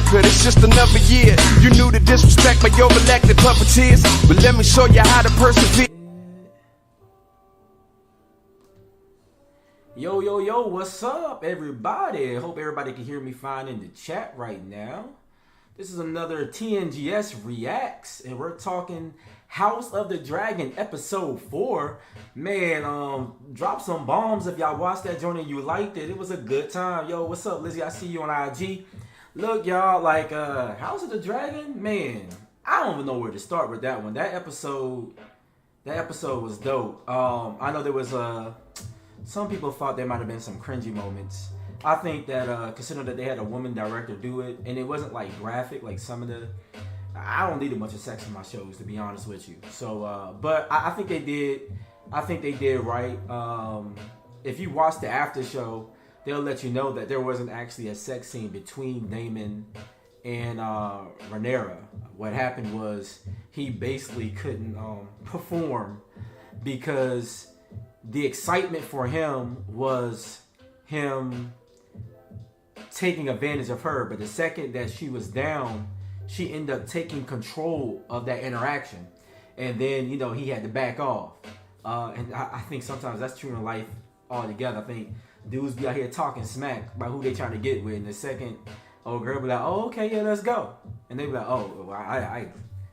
Cause it's just another year. You knew to disrespect my overacted puppeteers, but let me show you how to persevere. Yo, what's up, everybody? Hope everybody can hear me fine in the chat right now. This is another TNGS Reacts, and we're talking House of the Dragon episode 4. Man, drop some bombs if y'all watched that joint and you liked it. It was a good time. Yo, what's up, Lizzie? I see you on IG. Look, y'all, like House of the Dragon, man, I don't even know where to start with that one. That episode was dope. I know there was some people thought there might have been some cringy moments. I think that considering that they had a woman director do it, and it wasn't like graphic like some of the. I don't need a bunch of sex in my shows, to be honest with you. So, but I think they did. I think they did right. If you watch the after show, they'll let you know that there wasn't actually a sex scene between Daemon and Rhaenyra. What happened was he basically couldn't perform because the excitement for him was him taking advantage of her, but the second that she was down, she ended up taking control of that interaction, and then he had to back off. And I think sometimes that's true in life altogether. I think dudes be out here talking smack about who they trying to get with, and the second old girl be like, "Oh, okay, yeah, let's go," and they be like, "Oh, well, I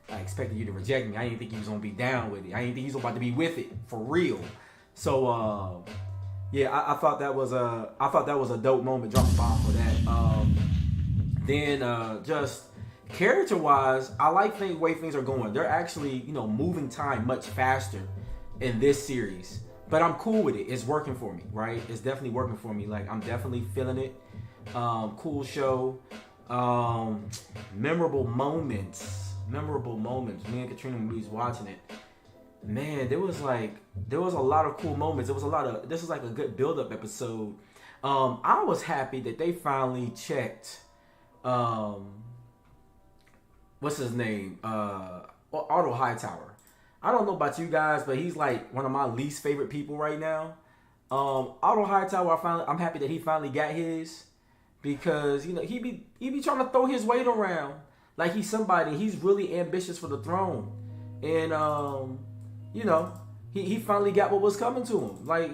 expected you to reject me. I didn't think you was gonna be down with it. I didn't think you was about to be with it for real." So yeah, I thought that was a dope moment. Drop a bomb for that. Then just character wise, I like the way things are going. They're actually moving time much faster in this series, but I'm cool with it. It's working for me, right? It's definitely working for me. Like, I'm definitely feeling it. Cool show. Memorable moments. Me and Katrina, when we was watching it, man, there was a lot of cool moments. This was like a good build-up episode. I was happy that they finally checked what's his name? Otto Hightower. I don't know about you guys, but he's like one of my least favorite people right now. Otto Hightower, I'm happy that he finally got his, because he be trying to throw his weight around like he's somebody. He's really ambitious for the throne, and he finally got what was coming to him. Like,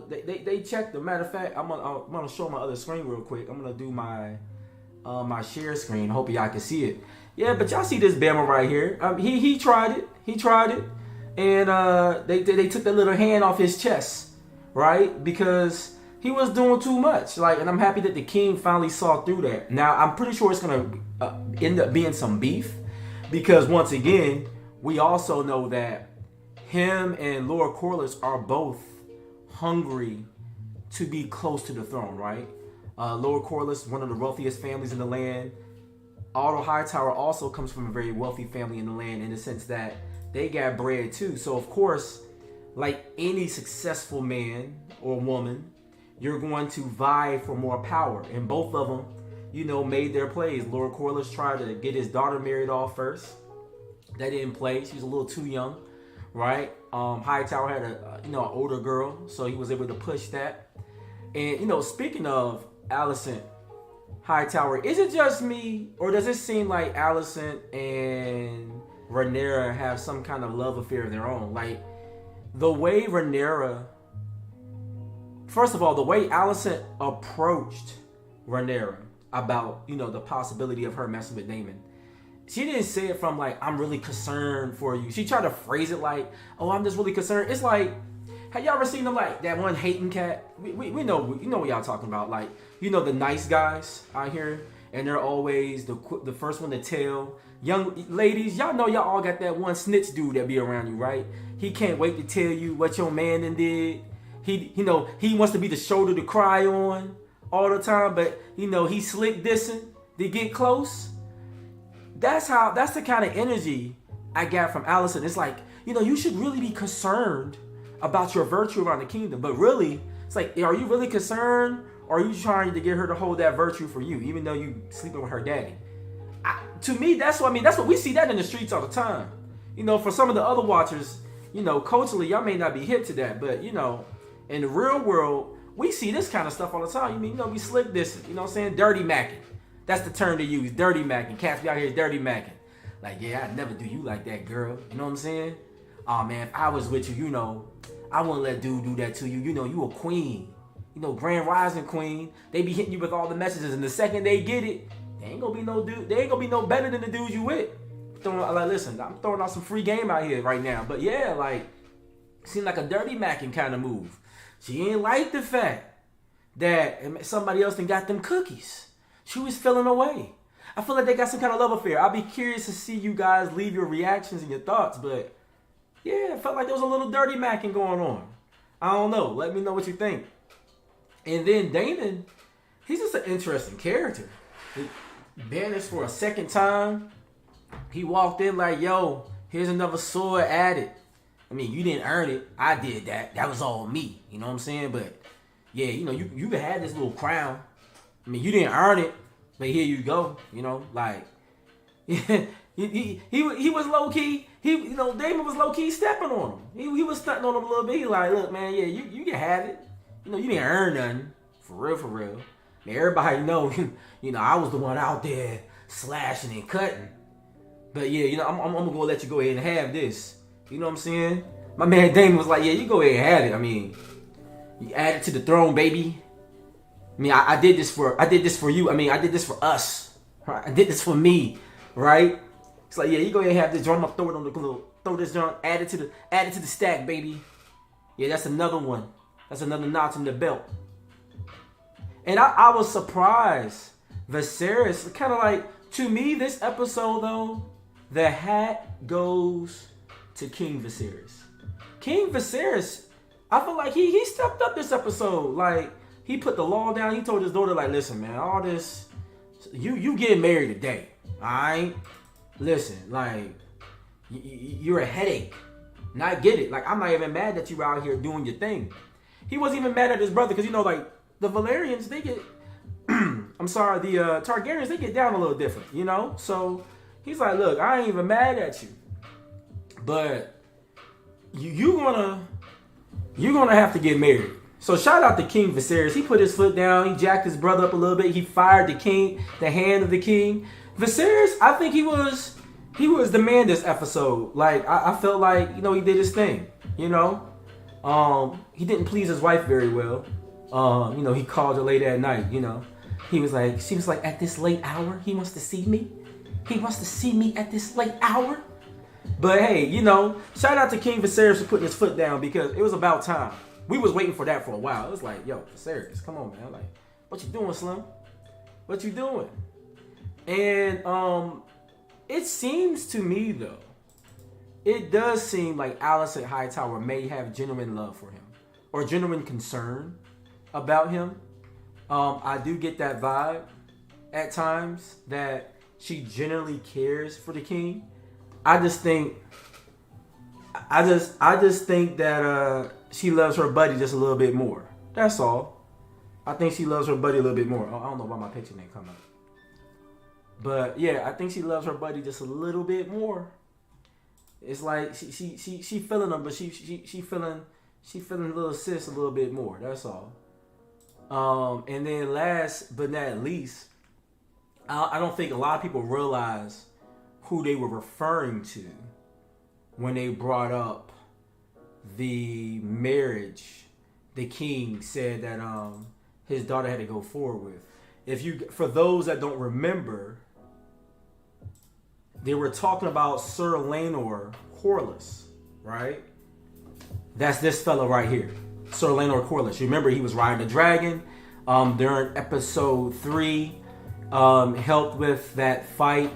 they checked him. Matter of fact, I'm gonna show my other screen real quick. I'm gonna do my share screen. Hope y'all can see it. Yeah, but y'all see this Bama right here. He tried it, and they took that little hand off his chest, right? Because he was doing too much. Like, and I'm happy that the king finally saw through that. Now, I'm pretty sure it's gonna end up being some beef, because once again, we also know that him and Lord Corlys are both hungry to be close to the throne, right? Lord Corlys, one of the wealthiest families in the land. Otto Hightower also comes from a very wealthy family in the land, in the sense that they got bread too. So of course, like any successful man or woman, you're going to vie for more power. And both of them, made their plays. Lord Corlys tried to get his daughter married off first. That didn't play. She was a little too young, right? Hightower had an older girl, so he was able to push that. And speaking of Alicent Hightower, is it just me, or does it seem like Alicent and Rhaenyra have some kind of love affair of their own? Like, the way Rhaenyra, first of all, the way Alicent approached Rhaenyra about the possibility of her messing with Daemon, she didn't say it from like, "I'm really concerned for you." She tried to phrase it like, "Oh, I'm just really concerned." It's like, have y'all ever seen them, like that one hating cat? We know what y'all talking about. Like, the nice guys out here, and they're always the first one to tell. Young ladies, y'all know y'all all got that one snitch dude that be around you, right? He can't wait to tell you what your man done did. He wants to be the shoulder to cry on all the time, but he slick dissing to get close. That's the kind of energy I got from Alicent. It's like, you should really be concerned about your virtue around the kingdom, but really, it's like, are you really concerned, or are you trying to get her to hold that virtue for you, even though you sleeping with her daddy? To me, that's what we see that in the streets all the time. For some of the other watchers, culturally, y'all may not be hip to that, but in the real world, we see this kind of stuff all the time. We slick dissing, dirty macking. That's the term they use, dirty macking. Cats be out here dirty macking. Like, yeah, I'd never do you like that, girl. You know what I'm saying? Oh, man, if I was with you, you know, I wouldn't let dude do that to you. You know, you a queen. You know, grand rising queen. They be hitting you with all the messages, and the second they get it, they ain't gonna be no dude. They ain't gonna be no better than the dudes you with. Like, listen, I'm throwing out some free game out here right now. But yeah, like, seemed like a dirty macking kind of move. She ain't like the fact that somebody else done got them cookies. She was feeling away. I feel like they got some kind of love affair. I'll be curious to see you guys leave your reactions and your thoughts, but yeah, it felt like there was a little dirty macking going on. I don't know. Let me know what you think. And then Damon, he's just an interesting character. He banished for a second time. He walked in like, yo, here's another sword added. I mean, you didn't earn it. I did that. That was all me. You know what I'm saying? But yeah, you know, you had this little crown. I mean, you didn't earn it, but here you go. You know, like he was low key. Damon was low key stepping on him. He was stunting on him a little bit. He like, look, man, yeah, you can have it. You know, you didn't earn nothing. For real, for real. Man, everybody know, you know, I was the one out there slashing and cutting. But yeah, you know, I'm gonna go let you go ahead and have this. You know what I'm saying? My man Damon was like, yeah, you go ahead and have it. I mean, you add it to the throne, baby. I mean, I did this for you. I mean, I did this for us. Right? I did this for me, right? It's like, yeah, you go ahead and have this joint. I'm gonna throw this joint, add it to the stack, baby. Yeah, that's another one. That's another notch in the belt. And I was surprised. Viserys, kind of like, to me, this episode though, the hat goes to King Viserys. King Viserys, I feel like he stepped up this episode. Like, he put the law down. He told his daughter, like, listen, man, all this, you getting married today, all right? Listen, like, you're a headache. And I get it. Like, I'm not even mad that you're out here doing your thing. He wasn't even mad at his brother because, you know, like, the Valerians, they get, the Targaryens, they get down a little different, you know? So, he's like, look, I ain't even mad at you. But, you're gonna have to get married. So, shout out to King Viserys. He put his foot down. He jacked his brother up a little bit. He fired the hand of the king. Viserys, I think he was the man this episode. Like, I felt like, you know, he did his thing, you know? He didn't please his wife very well. You know, he called her late at night, you know. She was like, at this late hour, he wants to see me? He wants to see me at this late hour? But hey, you know, shout out to King Viserys for putting his foot down because it was about time. We was waiting for that for a while. It was like, yo, Viserys, come on, man. Like, what you doing, Slim? What you doing? And it seems to me, though, it does seem like Alicent Hightower may have genuine love for him or genuine concern about him. I do get that vibe at times that she genuinely cares for the king. I just think that she loves her buddy just a little bit more. That's all. I think she loves her buddy a little bit more. I don't know why my picture didn't come up. But yeah, I think she loves her buddy just a little bit more. It's like she feeling him, but she feeling little sis a little bit more. That's all. And then last but not least, I don't think a lot of people realize who they were referring to when they brought up the marriage the king said that his daughter had to go forward with. For those that don't remember, they were talking about Sir Laenor Corlys, right? That's this fella right here, Sir Laenor Corlys. You remember he was riding a dragon during episode 3, helped with that fight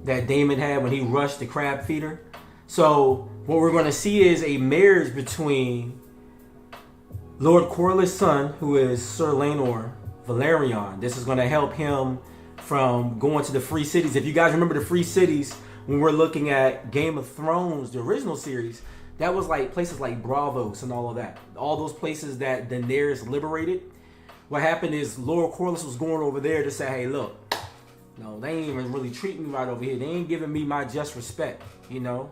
that Daemon had when he rushed the crab feeder. So what we're going to see is a marriage between Lord Corlys' son, who is Sir Laenor Velaryon. This is going to help him from going to the free cities. If you guys remember the free cities, when we're looking at Game of Thrones, the original series, that was like places like Bravos and all of that. All those places that Daenerys liberated. What happened is Lord Corlys was going over there to say, hey, look, no, they ain't even really treating me right over here. They ain't giving me my just respect, you know.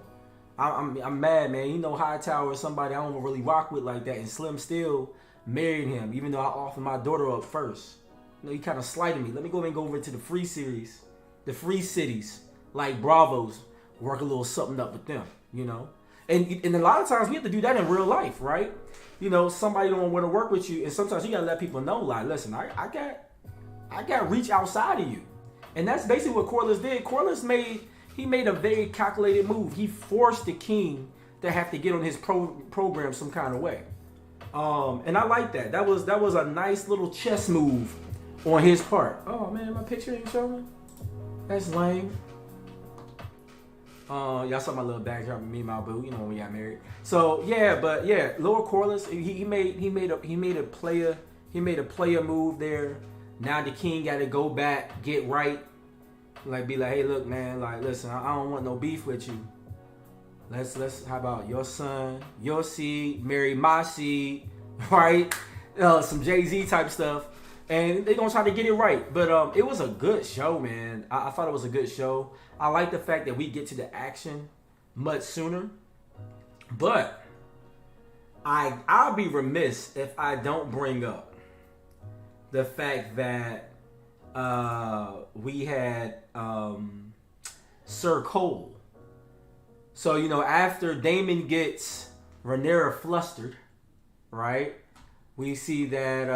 I'm mad, man. You know, Hightower is somebody I don't really rock with like that. And Slim still married him, even though I offered my daughter up first. he kind of slighted me. Let me go over to the free series, the free cities, like Bravos, work a little something up with them, And a lot of times we have to do that in real life, right? Somebody don't want to work with you, and sometimes you gotta let people know, like, listen, I got reach outside of you, and that's basically what Corliss did. Corliss made a very calculated move. He forced the king to have to get on his program some kind of way, and I like that. That was a nice little chess move on his part. Oh man, my picture ain't showing. That's lame. Y'all saw my little backdrop of me and my boo, when we got married. So Lord Corliss, he made a player move there. Now the king got to go back, get right, be like, hey, look, man, like, listen, I don't want no beef with you. Let's how about your son, your seed, marry my seed, right? Some Jay-Z type stuff, and they gonna try to get it right. But it was a good show, man. I thought it was a good show. I like the fact that we get to the action much sooner. But I'll be remiss if I don't bring up the fact that we had Sir Cole. So, after Damon gets Rhaenyra flustered, right? We see that,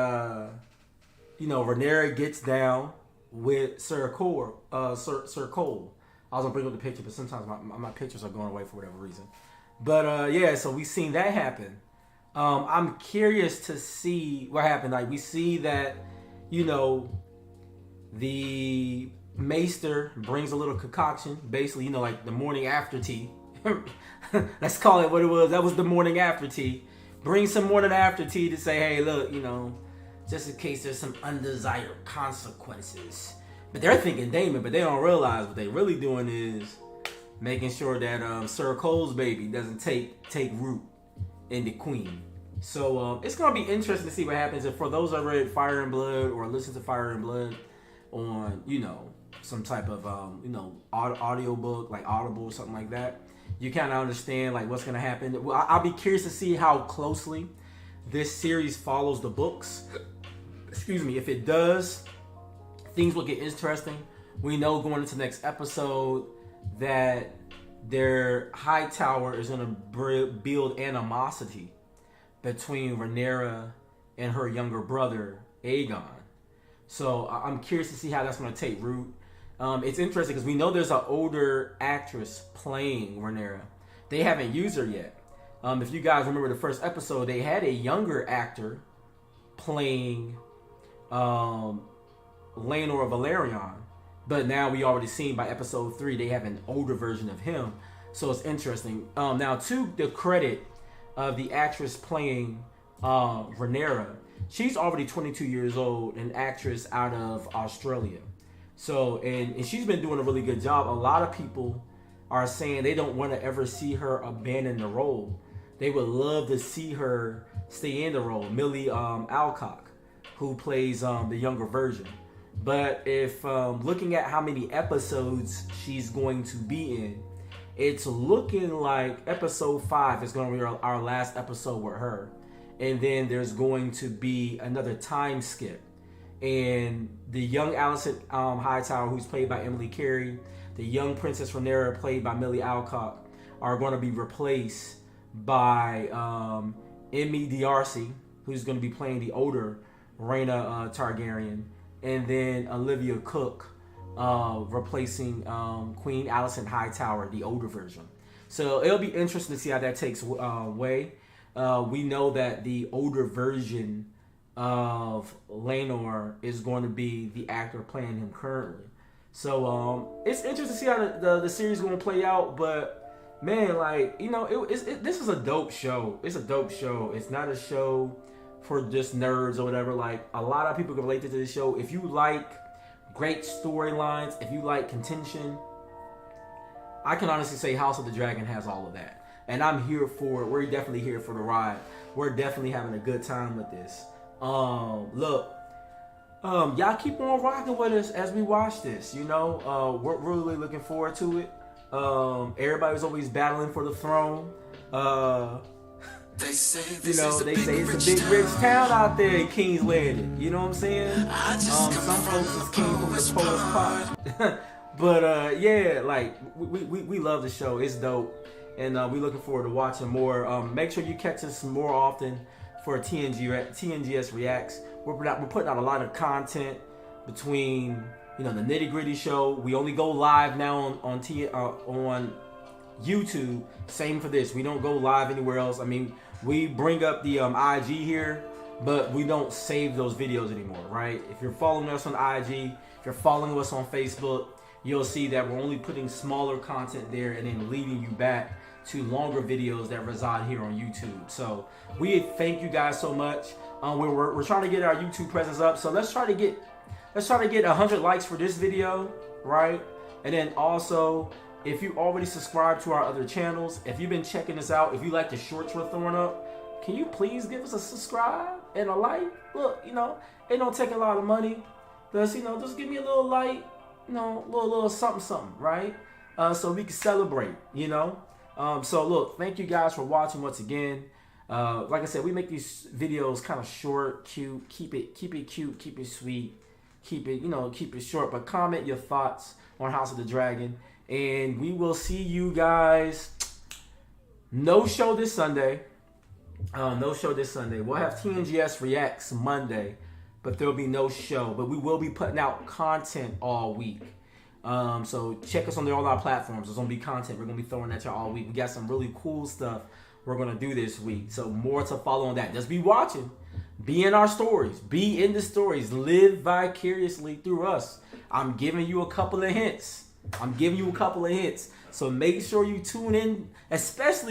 Rhaenyra gets down with Sir Cole. I was gonna bring up the picture, but sometimes my pictures are going away for whatever reason. But so we seen that happen. I'm curious to see what happened. Like, we see that, the maester brings a little concoction, basically, like the morning after tea. Let's call it what it was. That was the morning after tea. Bring some morning after tea to say, hey, look, just in case there's some undesired consequences. But they're thinking Damon, but they don't realize what they're really doing is making sure that Sir Cole's baby doesn't take root in the queen. So it's gonna be interesting to see what happens. And for those that read Fire and Blood or listen to Fire and Blood on some type of audio book like Audible or something like that, you kind of understand like what's gonna happen. Well, I'll be curious to see how closely this series follows the books. Excuse me. If it does, things will get interesting. We know going into the next episode that their high tower is going to build animosity between Rhaenyra and her younger brother Aegon. So I'm curious to see how that's going to take root. It's interesting because we know there's an older actress playing Rhaenyra. They haven't used her yet. If you guys remember the first episode, they had a younger actor playing Laenor Valerion, but now we already seen by episode 3 they have an older version of him, so it's interesting. Now, to the credit of the actress playing Rhaenyra, she's already 22 years old, an actress out of Australia. So and she's been doing a really good job. A lot of people are saying they don't want to ever see her abandon the role. They would love to see her stay in the role. Millie Alcock, who plays the younger version. But if looking at how many episodes she's going to be in, it's looking like episode 5 is going to be our last episode with her. And then there's going to be another time skip. And the young Alicent Hightower, who's played by Emily Carey, the young Princess Rhaenyra, played by Millie Alcock, are going to be replaced by Emmy D'Arcy, who's going to be playing the older Rhaena Targaryen, and then Olivia Cook replacing Queen Alicent Hightower, the older version. So it'll be interesting to see how that takes way. We know that the older version of Laenor is going to be the actor playing him currently. So it's interesting to see how the series is going to play out. But man, like, this is a dope show. It's a dope show. It's not a show for just nerds or whatever. Like, a lot of people can relate to this show. If you like great storylines, if you like contention, I can honestly say House of the Dragon has all of that. And I'm here for it. We're definitely here for the ride. We're definitely having a good time with this. Look, y'all keep on rocking with us as we watch this. We're really looking forward to it. Everybody's always battling for the throne. You know, they say it's a big rich town out there in Kings Landing. You know what I'm saying? Some folks is king from the Polish pot. But yeah, like we love the show. It's dope, and we looking forward to watching more. Make sure you catch us more often for TNGS Reacts. We're putting out a lot of content between, you know, the Nitty Gritty show. We only go live now on YouTube. Same for this. We don't go live anywhere else. I mean, we bring up the IG here, but we don't save those videos anymore, right? If you're following us on IG, if you're following us on Facebook, you'll see that we're only putting smaller content there and then leading you back to longer videos that reside here on YouTube. So we thank you guys so much. We're trying to get our YouTube presence up. So let's try to get 100 likes for this video, right? And then also, if you already subscribed to our other channels, if you've been checking us out, if you like the shorts we're throwing up, can you please give us a subscribe and a like? Look, you know, it don't take a lot of money. Just, you know, just give me a little like, you know, little something, right? So we can celebrate, you know. So look, thank you guys for watching once again. Like I said, we make these videos kind of short, cute, keep it cute, keep it sweet, keep it short, but comment your thoughts on House of the Dragon. And we will see you guys. No show this Sunday. No show this Sunday. We'll have TNGS Reacts Monday, but there'll be no show. But we will be putting out content all week. So check us on all our platforms. There's gonna be content. We're gonna be throwing at you all week. We got some really cool stuff we're gonna do this week. So more to follow on that. Just be watching. Be in our stories. Be in the stories. Live vicariously through us. I'm giving you a couple of hints. So make sure you tune in, especially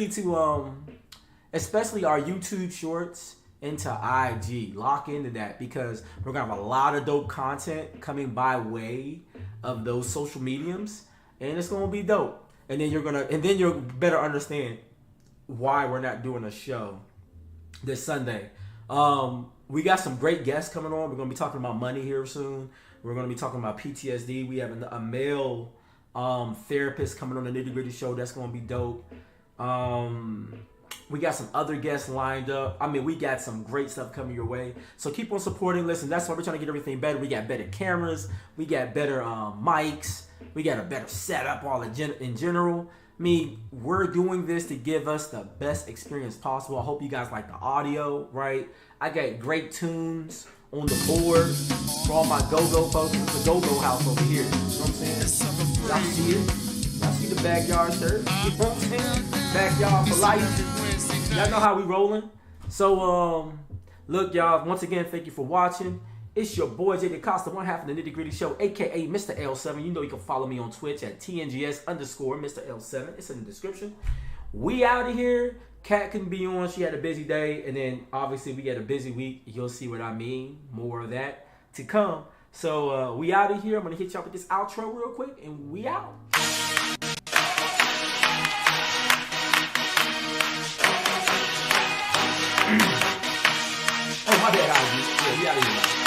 our YouTube shorts into IG. Lock into that, because we're gonna have a lot of dope content coming by way of those social mediums, and it's gonna be dope. And then you'll better understand why we're not doing a show this Sunday. We got some great guests coming on. We're gonna be talking about money here soon. We're gonna be talking about PTSD. We have a male therapist coming on the Nitty Gritty show. That's gonna be dope. We got some other guests lined up. I mean, we got some great stuff coming your way. So keep on supporting. Listen, that's why we're trying to get everything better. We got better cameras. We got better mics. We got a better setup all in general. I mean, we're doing this to give us the best experience possible. I hope you guys like the audio, right? I got great tunes on the board for all my go-go folks. It's a go-go house over here. You know what I'm saying? Y'all see it? Y'all see the backyard shirt? You know what I'm saying? Backyard for life. Y'all know how we rolling. So, look, y'all, once again, thank you for watching. It's your boy, JD Costa, one half of the Nitty Gritty Show, a.k.a. Mr. L7. You know you can follow me on Twitch at TNGS_Mr. L7. It's in the description. We out of here. Kat couldn't be on. She had a busy day. And then, obviously, we had a busy week. You'll see what I mean. More of that to come. So, we out of here. I'm going to hit y'all with this outro real quick. And we out. Oh, my bad, guys. Yeah, we out of here.